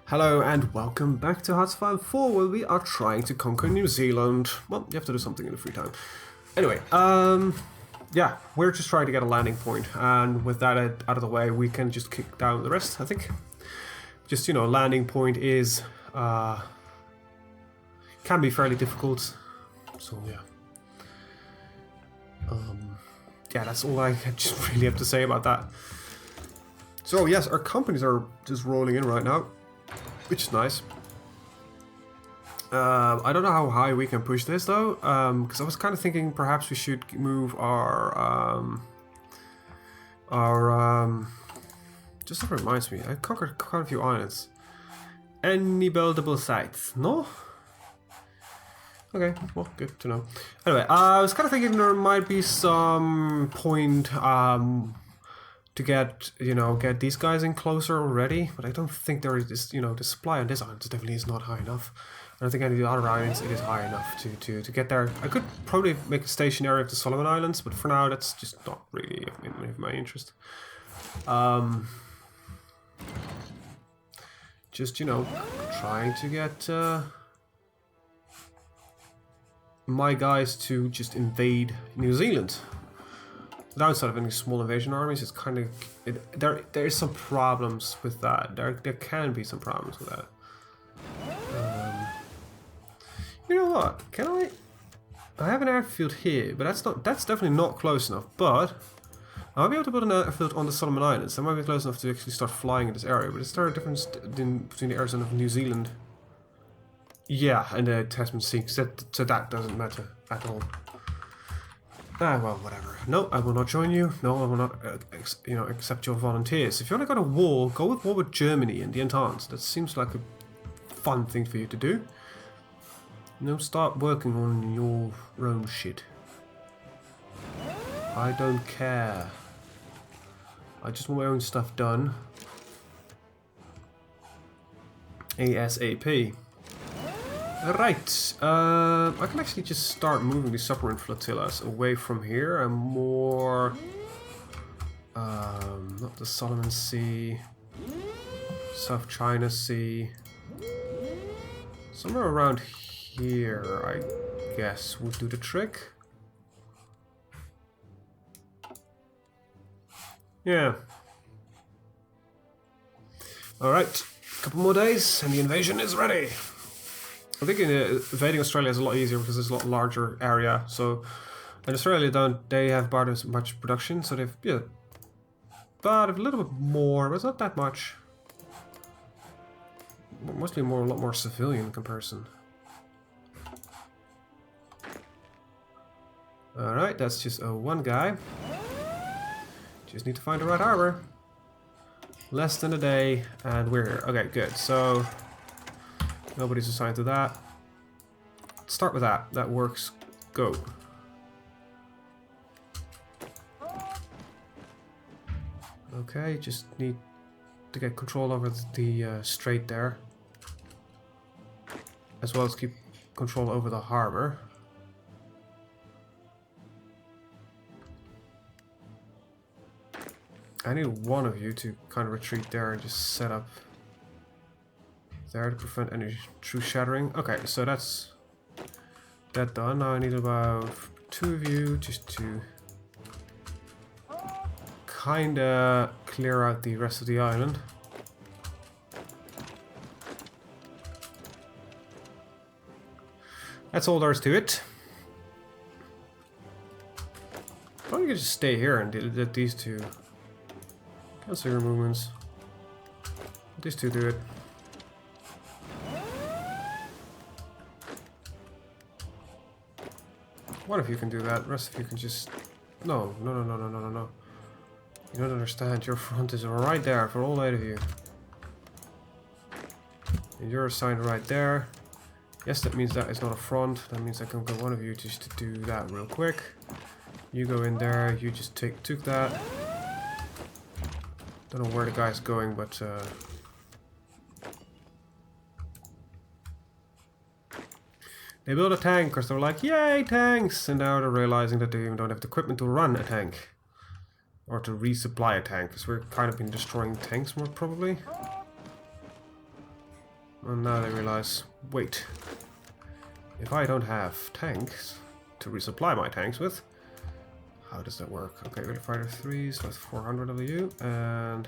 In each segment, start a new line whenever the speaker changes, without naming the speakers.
Hello and welcome back to HoI4, where we are trying to conquer New Zealand. Well, you have to do something in the free time. Anyway, yeah, we're just trying to get a landing point, and with that out of the way, we can just kick down the rest, I think. Just, you know, landing point is, can be fairly difficult, so yeah. Yeah, that's all I just really have to say about that. So yes, our companies are just rolling in right now, which is nice. I don't know how high we can push this though, because I was kind of thinking perhaps we should move our just that reminds me, I conquered quite a few islands. Any buildable sites? No? Okay, well, good to know. Anyway, I was kind of thinking there might be some point to get, you know, get these guys in closer already, but I don't think there is this, you know, the supply on this island definitely is not high enough. I don't think any of the other islands it is high enough to get there. I could probably make a station area of the Solomon Islands, but for now that's just not really of my interest. Just, you know, trying to get my guys to just invade New Zealand. The downside of any small invasion armies is kind of there is some problems with that. There can be some problems with that. You know what? Can I have an airfield here, but that's definitely not close enough. But I'll be able to build an airfield on the Solomon Islands. That might be close enough to actually start flying in this area. But is there a difference between the air zone of New Zealand? Yeah, and the Tasman Sea, so that doesn't matter at all. Ah, well, whatever. No, I will not join you. No, I will not, you know, accept your volunteers. If you want to go to war, go with war with Germany and the Entente. That seems like a fun thing for you to do. You know, start working on your own shit. I don't care. I just want my own stuff done. ASAP. Right, I can actually just start moving the submarine flotillas away from here and more, not the Solomon Sea, South China Sea, somewhere around here, I guess, would do the trick. Yeah. Alright, a couple more days and the invasion is ready. I think invading Australia is a lot easier because it's a lot larger area. So, in Australia, they have about as much production, so they've about a little bit more, but it's not that much. Mostly a lot more civilian comparison. All right, that's just one guy. Just need to find the right harbor. Less than a day, and we're here. Okay, good. So. Nobody's assigned to that. Start with that. That works. Go. Okay, just need to get control over the strait there. As well as keep control over the harbor. I need one of you to kind of retreat there and just set up there to prevent any true shattering. Okay, so that's that done. Now I need about two of you just to kinda clear out the rest of the island. That's all there is to it. Probably could just stay here and let these two cancel your movements. Let these two do it. One of you can do that, the rest of you can just... No. You don't understand, your front is right there for all 8 of you. And you're assigned right there. Yes, that means that is not a front, that means I can get one of you just to do that real quick. You go in there, you just took that. Don't know where the guy's going, but... They built a tank because they were like, yay, tanks! And now they're realizing that they even don't have the equipment to run a tank. Or to resupply a tank, because we're kind of been destroying tanks more probably. And now they realize, wait, if I don't have tanks to resupply my tanks with, how does that work? Okay, we're fighter 3, so that's 400 of you, and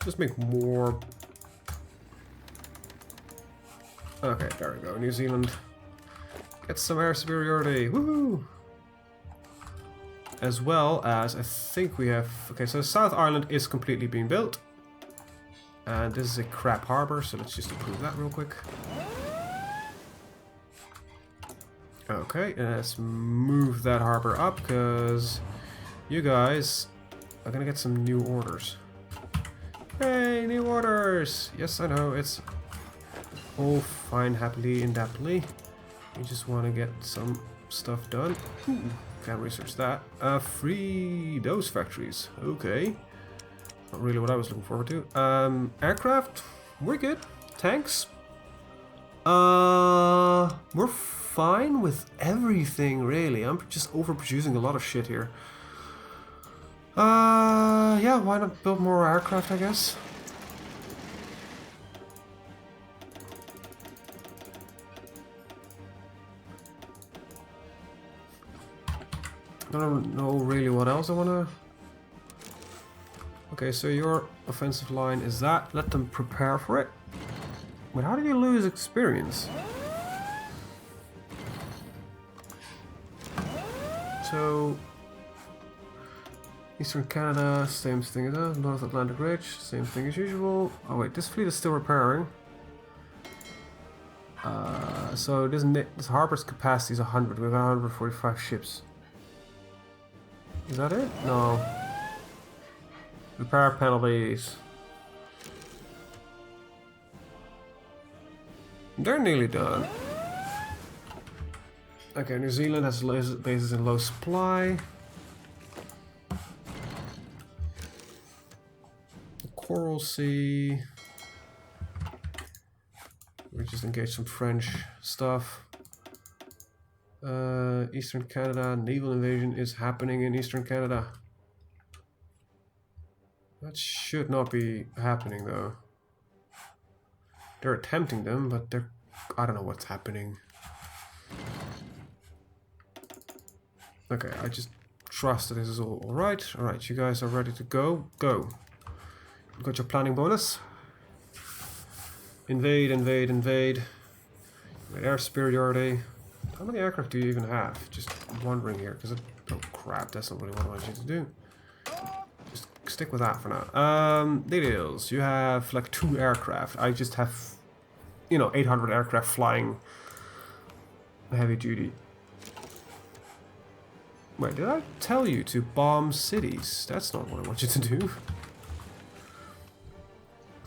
just make more. Okay, there we go. New Zealand gets some air superiority. Woohoo! As well as I think we have. Okay, so South Island is completely being built, and this is a crap harbor. So let's just improve that real quick. Okay, let's move that harbor up because you guys are gonna get some new orders. Hey, new orders! Yes, I know, it's all fine, happily, indefinitely. We just want to get some stuff done. Ooh, can't research that. Free those factories. Okay. Not really what I was looking forward to. Aircraft, we're good. Tanks. We're fine with everything, really. I'm just overproducing a lot of shit here. Yeah, why not build more aircraft, I guess? I don't know really what else I wanna... Okay, so your offensive line is that. Let them prepare for it. But how did you lose experience? So... Eastern Canada, same thing as that. North Atlantic Ridge, same thing as usual. Oh wait, this fleet is still repairing. So this harbor's capacity is 100. We've got 145 ships. Is that it? No. Repair penalties. They're nearly done. Okay, New Zealand has bases in low supply. The Coral Sea. We just engaged some French stuff. Eastern Canada, naval invasion is happening in Eastern Canada. That should not be happening though. They're attempting them, but they're... I don't know what's happening. Okay, I just trust that this is all alright. Alright, you guys are ready to go. Go. You got your planning bonus. Invade, invade, invade. Air superiority. How many aircraft do you even have? Just wondering here, because oh crap, that's not really what I want you to do. Just stick with that for now. Details. You have like 2 aircraft. I just have, you know, 800 aircraft flying heavy duty. Wait, did I tell you to bomb cities? That's not what I want you to do.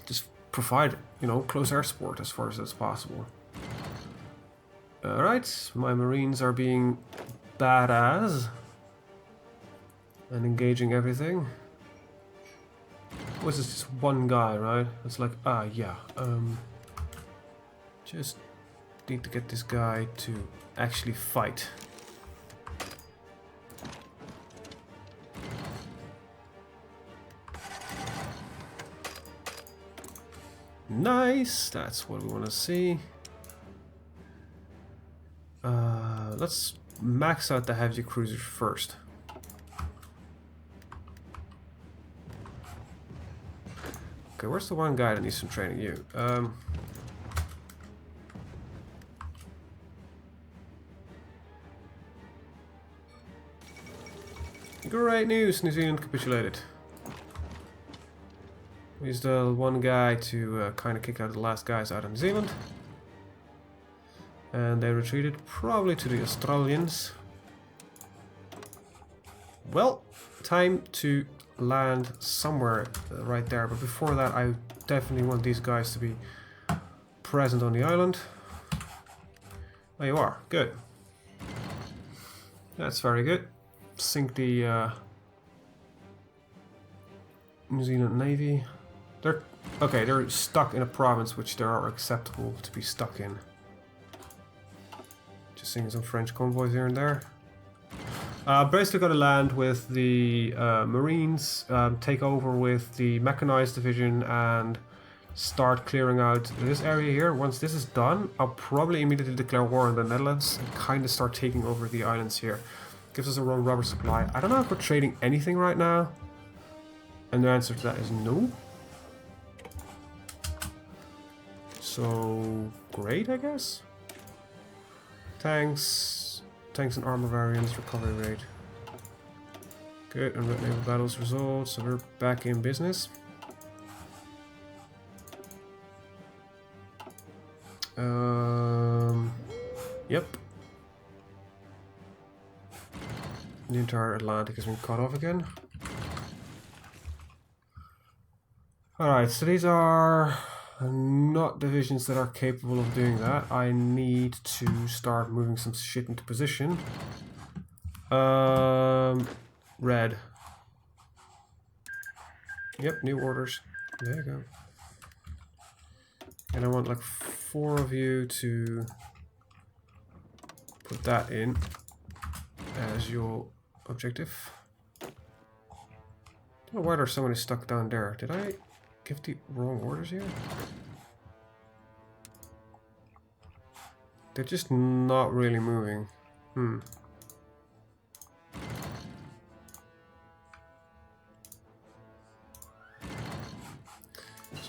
Just provide, you know, close air support as far as that's possible. Alright, my Marines are being badass and engaging everything. Was this just one guy, right? It's like, yeah, just need to get this guy to actually fight. Nice, that's what we want to see. Let's max out the heavy cruisers first. Okay, where's the one guy that needs some training? You. Great news, New Zealand capitulated. He's the one guy to kind of kick out the last guys out of New Zealand. And they retreated probably to the Australians. Well, time to land somewhere right there. But before that, I definitely want these guys to be present on the island. There you are. Good. That's very good. Sink the New Zealand Navy. They're okay. They're stuck in a province which they are acceptable to be stuck in. Just seeing some French convoys here and there. Basically got to land with the Marines, take over with the mechanized division, and start clearing out this area here. Once this is done, I'll probably immediately declare war on the Netherlands and kind of start taking over the islands here. Gives us a raw rubber supply. I don't know if we're trading anything right now. And the answer to that is no. So, great, I guess. Tanks and armor variants, recovery rate. Good, and naval battles resolved, so we're back in business. Yep. The entire Atlantic has been cut off again. Alright, so these are not divisions that are capable of doing that. I need to start moving some shit into position. Red. Yep, new orders. There you go. And I want like 4 of you to put that in as your objective. I don't know why there's somebody stuck down there. Did I give the wrong orders here? They're just not really moving. Some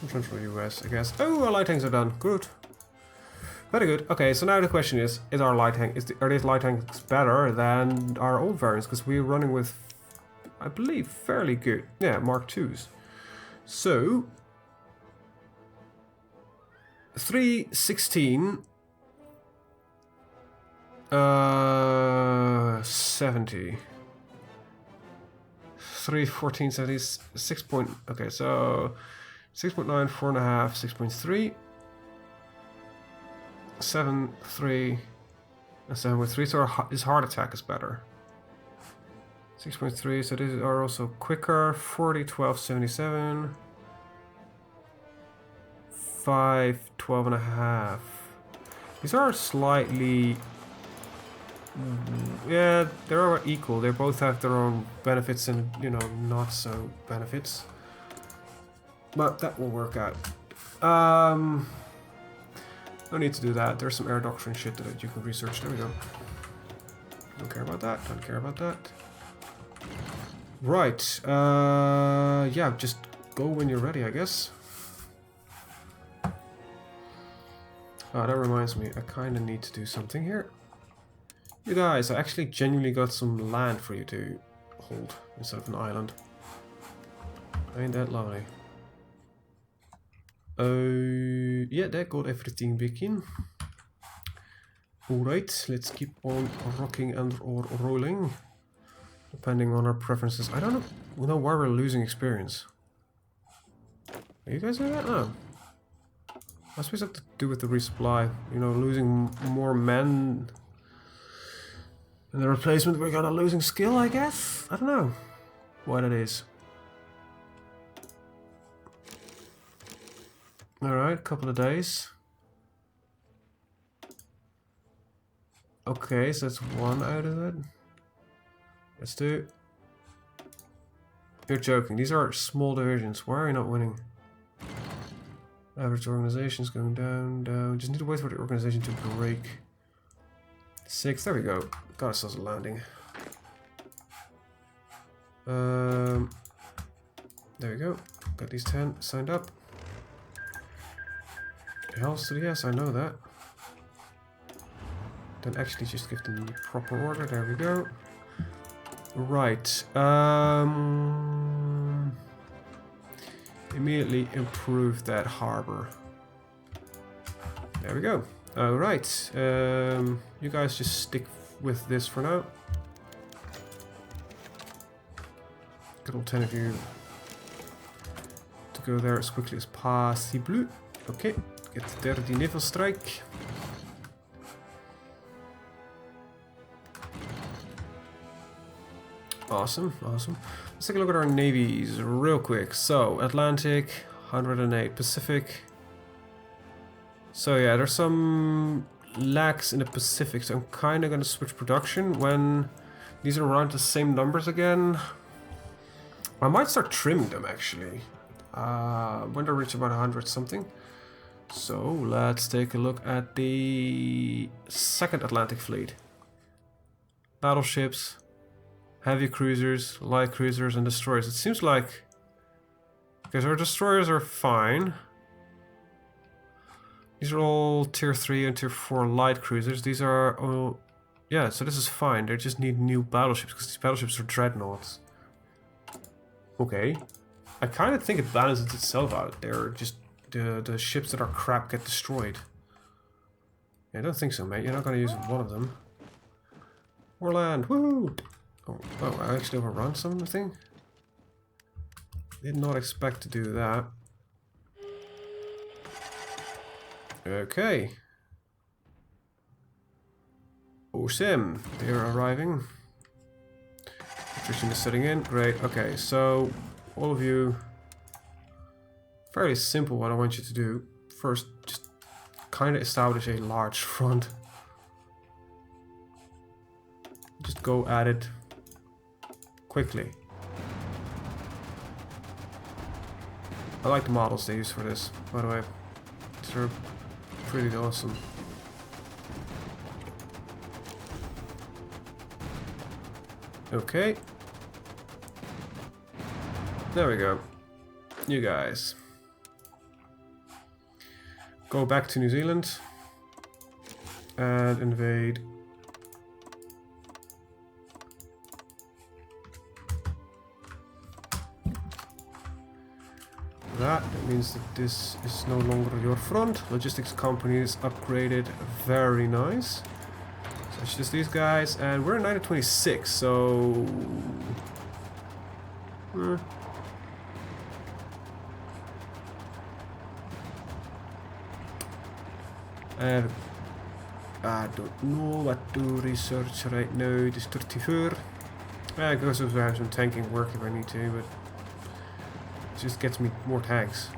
Central US, I guess. Oh, our light tanks are done. Good. Very good. Okay, so now the question is our light tank, are these light tanks better than our old variants? Because we're running with, I believe, fairly good, yeah, Mark IIs. So, 316, 70, 314, 70, 6 point, okay, so 6.9, 4.5, 6.3. 7, 3, and 7.3, so his heart attack is better. 6.3, so these are also quicker. 40, 12, 77. 5, 12 and a half. These are slightly... yeah, they're equal. They both have their own benefits and, you know, not so benefits. But that will work out. No need to do that. There's some air doctrine shit that you can research. There we go. Don't care about that. Don't care about that. Right. Yeah, just go when you're ready, I guess. That reminds me. I kind of need to do something here. You guys, I actually genuinely got some land for you to hold instead of an island. Ain't that lovely? Yeah, that got everything back in. Alright, let's keep on rocking and or rolling. Depending on our preferences. I don't know why we're losing experience. Are you guys doing that? No. Must be something to do with the resupply. You know, losing more men. And the replacement, we're gonna losing skill, I guess? I don't know what it is. Alright, couple of days. Okay, so that's 1 out of it. Let's do it. You're joking. These are small divisions. Why are you not winning? Average organization's going down, down. Just need to wait for the organization to break. 6, there we go. Got ourselves a landing. There we go. Got these 10 signed up. Hells to the yes, I know that. Then actually just give them the proper order. There we go. Right. Immediately improve that harbor. There we go. Alright. You guys just stick with this for now. Good old 10 of you to go there as quickly as possible. Okay. Get the dirty naval strike. Awesome, awesome. Let's take a look at our navies real quick. So, Atlantic, 108. Pacific. So yeah, there's some lacks in the Pacific, so I'm kind of going to switch production when these are around the same numbers again. I might start trimming them, actually. When they reach about 100 something. So let's take a look at the second Atlantic Fleet. Battleships, heavy cruisers, light cruisers, and destroyers. It seems like, because our destroyers are fine. These are all tier 3 and tier 4 light cruisers. These are, oh, yeah, so this is fine. They just need new battleships because these battleships are dreadnoughts. Okay. I kind of think it balances itself out. They're just the ships that are crap get destroyed. Yeah, I don't think so, mate. You're not going to use one of them. More land, woo! Oh, I actually overrun something. Did not expect to do that. Okay. Awesome. They're arriving. Attrition is setting in. Great. Okay, so all of you. Fairly simple what I want you to do. First, just kind of establish a large front. Just go at it quickly. I like the models they use for this, by the way. They're pretty awesome. Okay. There we go. You guys. Go back to New Zealand. And invade. That means that this is no longer your front. Logistics company is upgraded. Very nice. So it's just these guys, and we're in 1926, so I don't know what to research right now. This 34. I guess I have some tanking work if I need to, but it just gets me more tanks.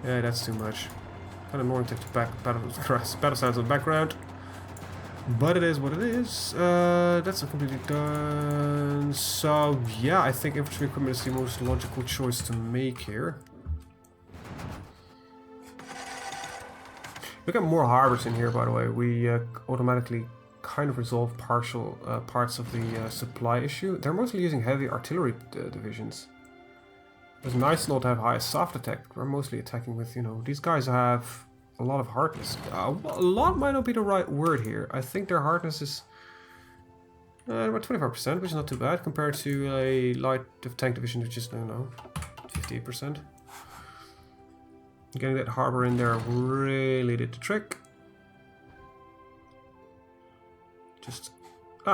Yeah, that's too much. Kind of annoying to battle sounds in the background. But it is what it is. That's not completely done. So, yeah, I think infantry equipment is the most logical choice to make here. We got more harbors in here, by the way. We automatically kind of resolve partial parts of the supply issue. They're mostly using heavy artillery divisions. It's nice not to have high soft attack. We're mostly attacking with, you know, these guys have a lot of hardness. A lot might not be the right word here. I think their hardness is about 25%, which is not too bad compared to a light tank division, which is, I don't know, 58%. Getting that harbor in there really did the trick. Just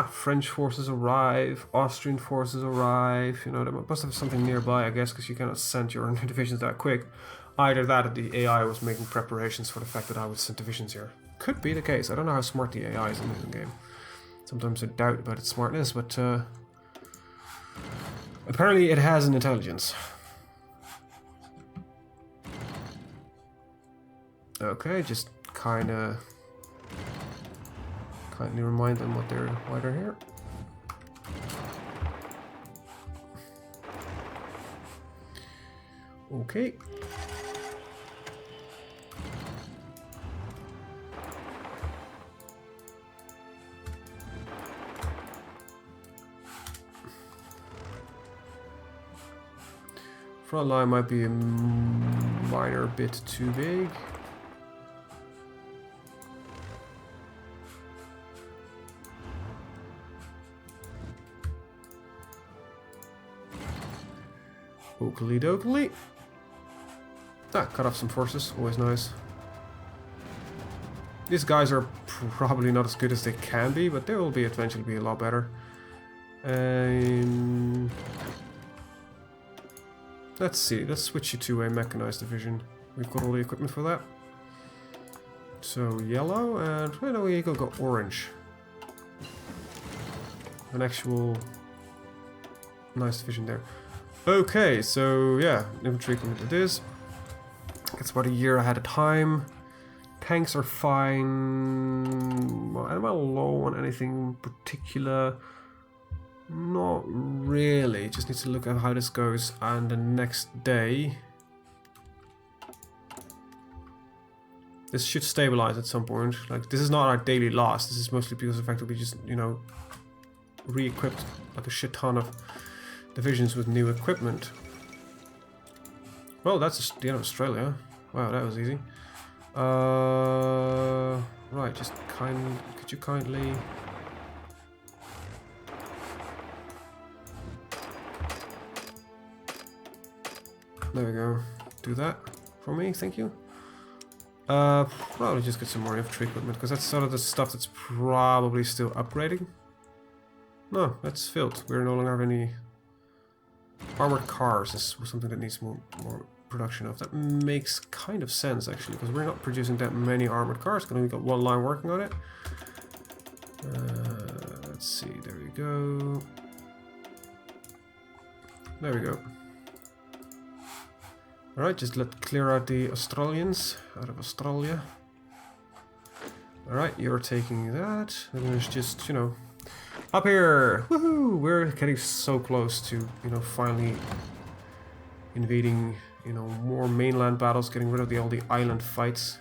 French forces arrive, Austrian forces arrive. You know, they must have something nearby, I guess, because you cannot send your divisions that quick. Either that or the AI was making preparations for the fact that I would send divisions here. Could be the case. I don't know how smart the AI is in this game. Sometimes I doubt about its smartness, but apparently it has an intelligence. Okay, just kindly remind them why they're here. Okay. Front line might be a minor bit too big. Oakley dokley. Cut off some forces, always nice. These guys are probably not as good as they can be, but they will be eventually be a lot better. Let's see, let's switch you to a mechanized division. We've got all the equipment for that. So yellow, and where do we go orange? An actual nice division there. Okay, so yeah, infantry equipment it is. It's about a year ahead of time. Tanks are fine. Well, I'm not low on anything particular. Not really. Just need to look at how this goes. And the next day, this should stabilize at some point. Like, this is not our daily loss. This is mostly because of the fact that we just, you know, re-equipped like a shit ton of divisions with new equipment. Well, that's the end of Australia. Wow, that was easy. Right, just could you kindly... There we go. Do that for me, thank you. Probably just get some more infantry equipment, because that's sort of the stuff that's probably still upgrading. No, that's filled. We no longer have any armored cars. This is something that needs more production of. That makes kind of sense, actually, because we're not producing that many armored cars. We've only got one line working on it. Let's see. There we go. There we go. Alright, just clear out the Australians out of Australia. Alright, you're taking that. And there's just, you know, up here! Woohoo! We're getting so close to, you know, finally invading, you know, more mainland battles, getting rid of all the island fights.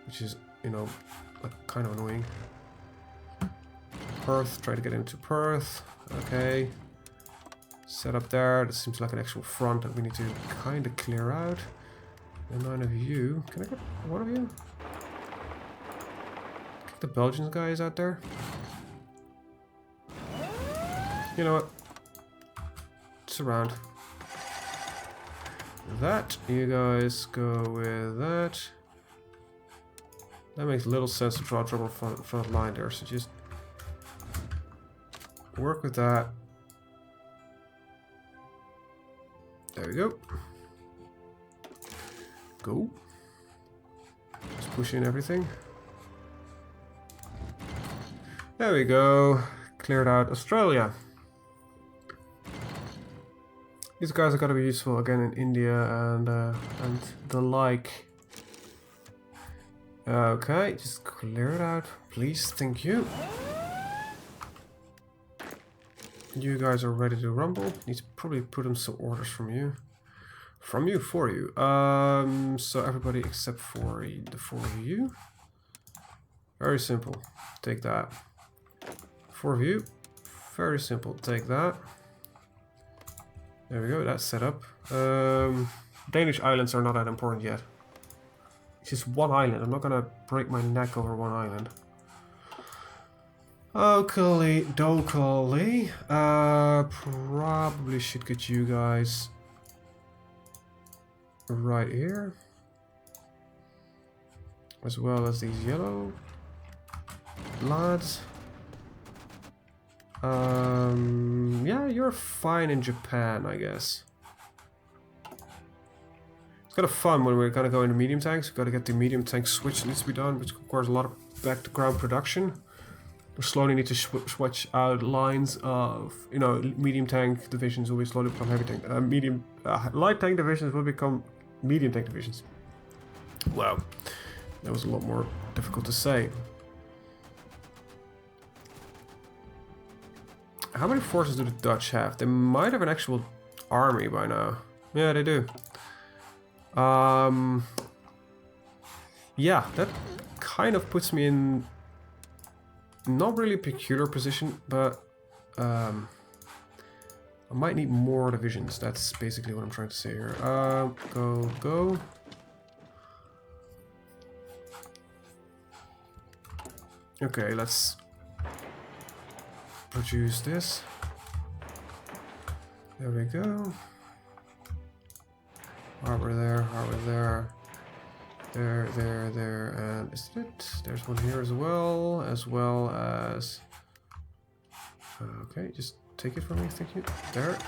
Which is, you know, like, kind of annoying. Perth, try to get into Perth. Okay. Set up there. This seems like an actual front that we need to kind of clear out. And 9 of you. Can I get one of you? Kick the Belgian guys out there. You know what? Surround. That. You guys go with that. That makes little sense to draw trouble front line there. So just work with that. There we go. Go. Just push in everything. There we go. Cleared out Australia. These guys are gonna be useful again in India and the like. Okay, just clear it out, please. Thank you. You guys are ready to rumble. Need to probably put in some orders from you. For you. So everybody except for the 4 of you. Very simple. Take that. 4 of you. Very simple. Take that. There we go. That's set up. Danish islands are not that important yet. It's just one island. I'm not gonna break my neck over one island. Okay, dokally. Probably should get you guys right here, as well as these yellow lads. Yeah, you're fine in Japan, I guess. It's kind of fun when we're gonna go into medium tanks. We've got to get the medium tank switch that needs to be done, which requires a lot of back-to-ground production. We slowly need to switch out lines of, you know, medium tank divisions will slowly become heavy tank. Light tank divisions will become medium tank divisions. Wow, that was a lot more difficult to say. How many forces do the Dutch have? They might have an actual army by now. Yeah, they do. Yeah, that kind of puts me in not really a peculiar position, but I might need more divisions. That's basically what I'm trying to say here. Go. Okay, let's produce this. There we go. Harbor there. There, and is it? There's one here as well as... Okay, just take it from me, thank you. There.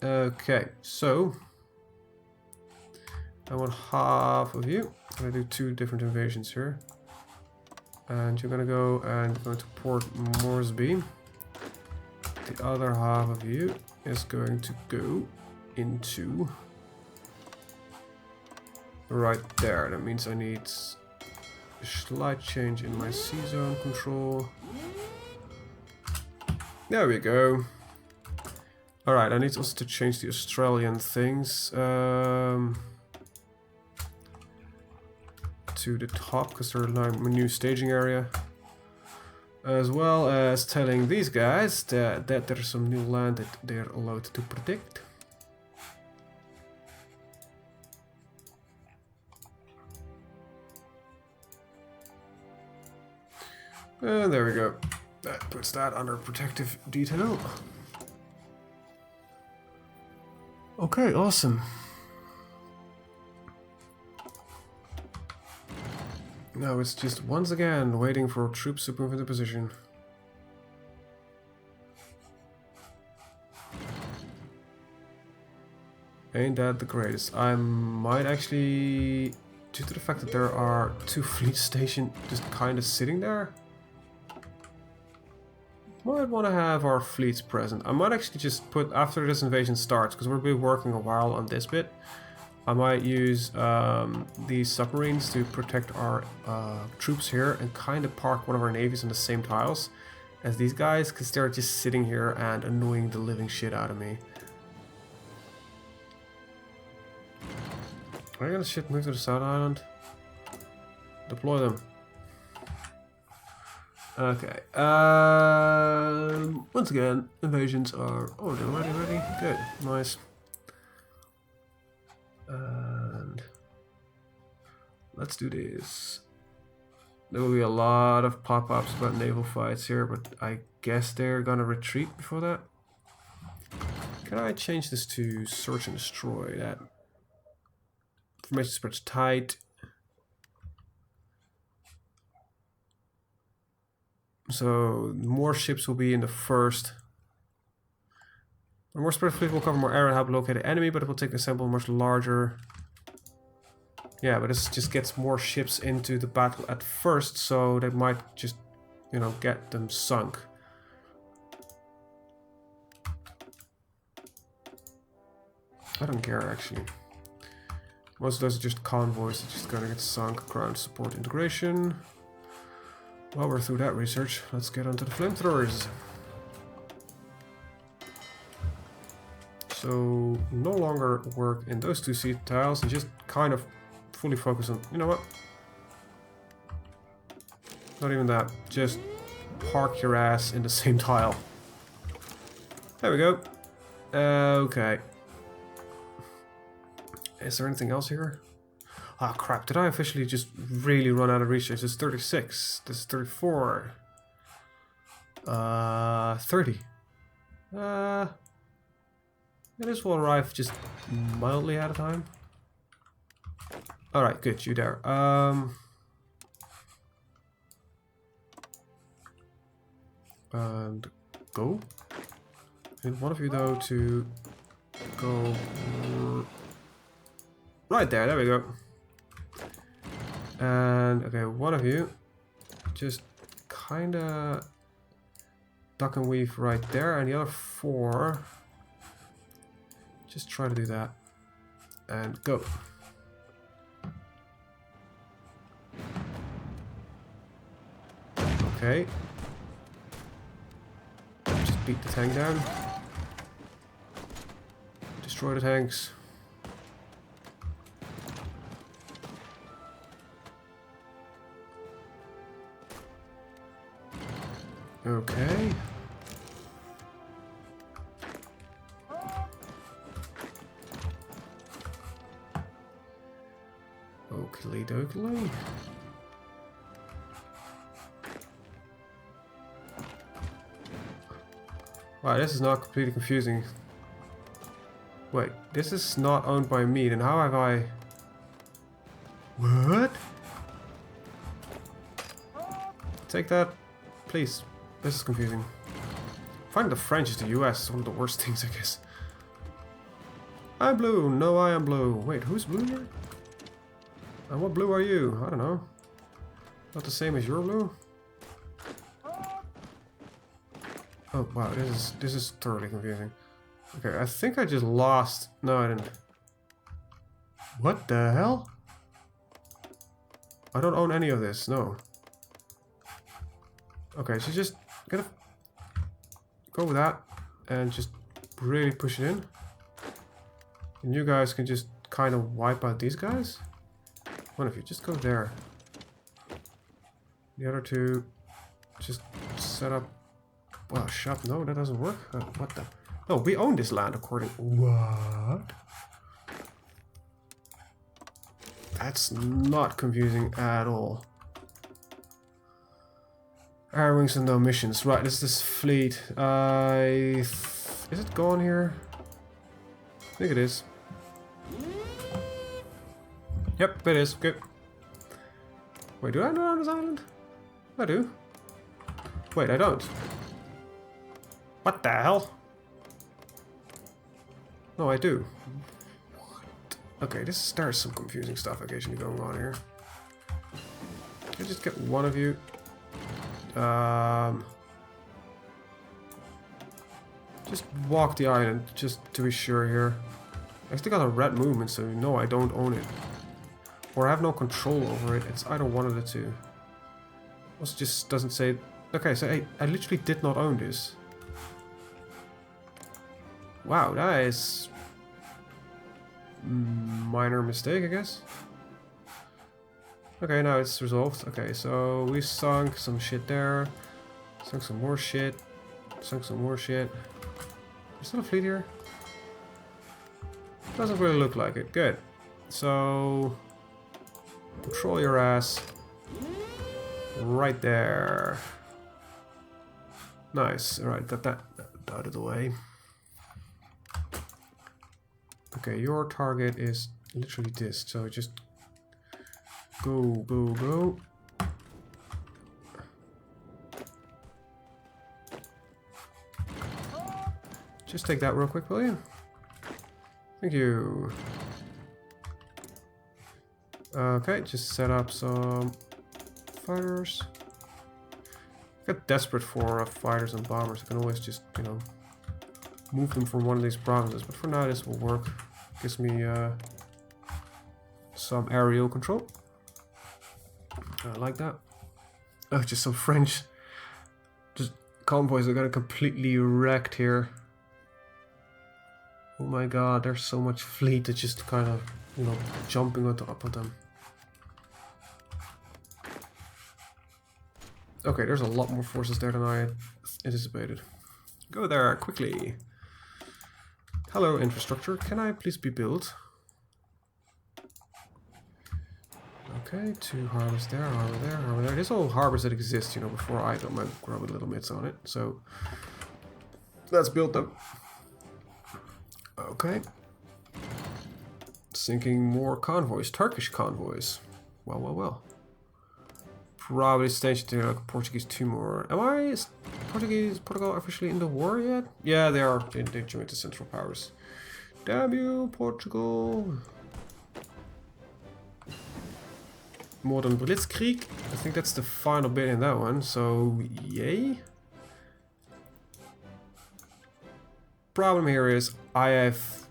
Okay, so... I want half of you. I'm gonna do 2 different invasions here. And you're gonna go and go to Port Moresby. The other half of you is going to go into... right there. That means I need a slight change in my C-zone control. There we go. Alright, I need also to change the Australian things to the top, because they're now my new staging area. As well as telling these guys that there's some new land that they're allowed to predict. And there we go. That puts that under protective detail. Okay, awesome. Now it's just once again waiting for troops to move into position. Ain't that the greatest? I might actually, due to the fact that there are 2 fleets stationed just kind of sitting there, might want to have our fleets present. I might actually just put, after this invasion starts, because we'll be working a while on this bit, I might use these submarines to protect our troops here and kind of park one of our navies on the same tiles as these guys, because they're just sitting here and annoying the living shit out of me. Are you gonna ship move to the South Island? Deploy them. Okay. Once again, invasions are... Oh, they're already ready? Good. Nice. And... let's do this. There will be a lot of pop-ups about naval fights here, but I guess they're gonna retreat before that. Can I change this to search and destroy? That information spreads tight. So more ships will be in the first. A more spread fleet will cover more area and help locate the enemy, but it will take a sample much larger. Yeah, but this just gets more ships into the battle at first, so they might just, you know, get them sunk. I don't care actually. Most of those are just convoys that just gonna get sunk. Ground support integration. While we're through that research, let's get onto the flamethrowers. So no longer work in those 2 sea tiles and just kind of fully focus on, you know what? Not even that, just park your ass in the same tile. There we go. Okay. Is there anything else here? Ah, crap, did I officially just really run out of research? This is 36, this is 34. 30. This will arrive just mildly out of time. Alright, good, you there. And go. And one of you though to go right there we go. And okay, one of you just kinda duck and weave right there, and the other 4 just try to do that. And go. Okay. Just beat the tank down. Destroy the tanks. Okay. Oakley dokley. Wow, this is not completely confusing. Wait, this is not owned by me, then how have I... What? Take that, please. This is confusing. Finding the French is the US is one of the worst things, I guess. I'm blue. No, I am blue. Wait, who's blue here? And what blue are you? I don't know. Not the same as your blue? Oh wow, this is thoroughly confusing. Okay, I think I just lost. No, I didn't. What the hell? I don't own any of this, no. Okay, so just gotta go with that and just really push it in. And you guys can just kind of wipe out these guys. One of you, just go there. The other two, just set up. Well, shop. No, that doesn't work. What the? No, we own this land according. What? That's not confusing at all. Air wings and no missions. Right, this is this fleet. Is it gone here? I think it is. Yep, it is. Good. Wait, do I know on this island? I do. Wait, I don't. What the hell? No, I do. What? Okay, there's some confusing stuff occasionally going on here. Can I just get one of you? Just walk the island, just to be sure here. I still got a red movement, so no, I don't own it. Or I have no control over it. It's either one of the two. Also just doesn't say... Okay, so I literally did not own this. Wow, that is... minor mistake, I guess. Okay, now it's resolved. Okay, so we sunk some shit there. Sunk some more shit. Sunk some more shit. Is there a fleet here? Doesn't really look like it. Good. So... control your ass. Right there. Nice. Alright, got that out of the way. Okay, your target is literally this, so just go, go, go. Just take that real quick, will you? Thank you. Okay, just set up some fighters. I got desperate for fighters and bombers. I can always just, you know, move them from one of these provinces. But for now, this will work. Gives me some aerial control. I like that. Oh, just some French. Just convoys are getting completely wrecked here. Oh my god, there's so much fleet that's just kind of, you know, jumping on top of them. Okay, there's a lot more forces there than I anticipated. Go there, quickly. Hello, infrastructure. Can I please be built? Okay, 2 harbors there, harbor there, harbor there. There's all harbors that exist, you know, before I got my grubby little mitts on it. So, let's build them. Okay. Sinking more convoys, Turkish convoys. Well, well, well. Probably stationed there like Portuguese 2 more. Is Portugal officially in the war yet? Yeah, they are. They joined the Central Powers. Damn you, Portugal. Modern Blitzkrieg. I think that's the final bit in that one, so yay. Problem here is I have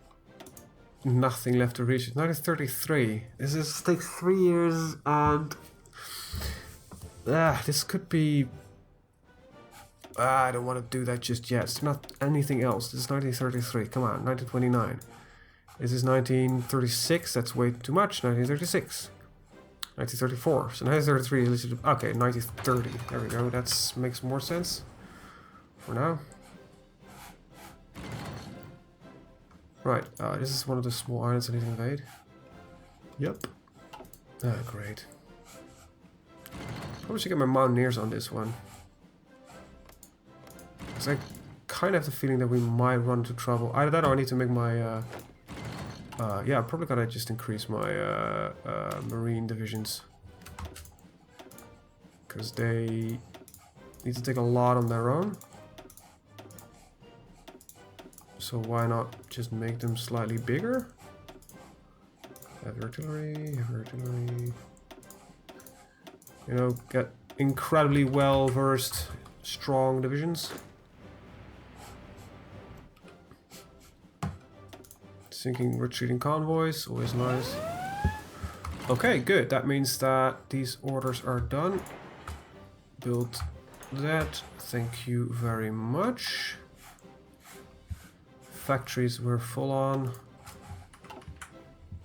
nothing left to reach. 1933. This takes 3 years and this could be... I don't want to do that just yet. It's not anything else. This is 1933. Come on, 1929. This is 1936. That's way too much. 1936. 1934. So 1933 is listed... Okay, 1930. There we go. That makes more sense for now. Right, this is one of the small islands I need to invade. Yep. Ah, great. Probably should get my mountaineers on this one. Because I kind of have the feeling that we might run into trouble. Either that or I need to make my... yeah, I'm probably gonna just increase my marine divisions. Because they need to take a lot on their own. So why not just make them slightly bigger? Heavy artillery, heavy artillery. You know, get incredibly well-versed, strong divisions. Sinking retreating convoys, always nice. Okay, good. That means that these orders are done. Build that. Thank you very much. Factories were full on.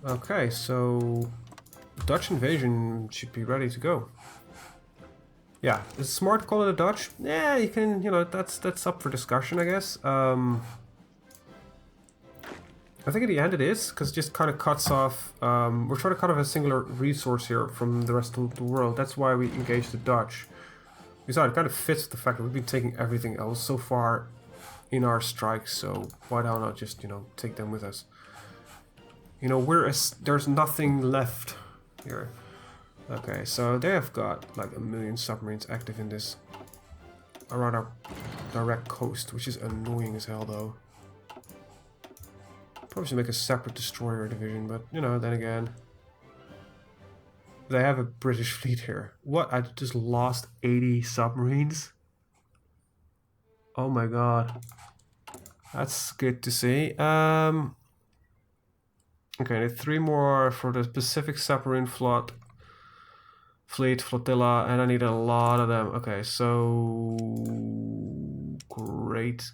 Okay, so Dutch invasion should be ready to go. Yeah, is it smart to call it a Dutch? Yeah, you can, you know, that's up for discussion, I guess. I think in the end it is, because it just kind of cuts off, we're trying to cut off a singular resource here from the rest of the world. That's why we engaged the Dutch. Besides, it kind of fits the fact that we've been taking everything else so far in our strikes, so why not just, you know, take them with us? You know, there's nothing left here. Okay, so they have got like 1 million submarines active in this, around our direct coast, which is annoying as hell though. Probably should make a separate destroyer division, but you know, then again, they have a British fleet here. What? I just lost 80 submarines? Oh my god. That's good to see. Okay, I need 3 more for the Pacific submarine flotilla, and I need a lot of them. Okay, so great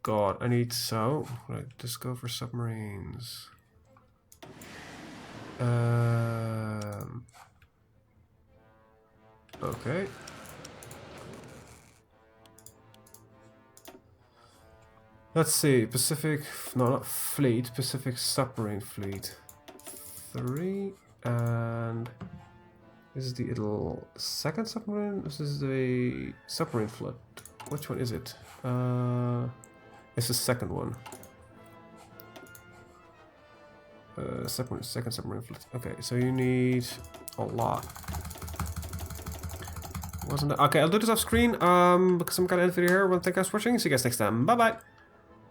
god, I need right, just go for submarines. Okay. Let's see, Pacific, no, not fleet, Pacific submarine fleet. 3, and this is the little second submarine. This is the submarine flood. Which one is it? It's the second one. Second submarine fleet. Okay, so you need a lot. Wasn't that? Okay, I'll do this off screen because I'm gonna end the video here. Well, thank you guys for watching. See you guys next time. Bye bye.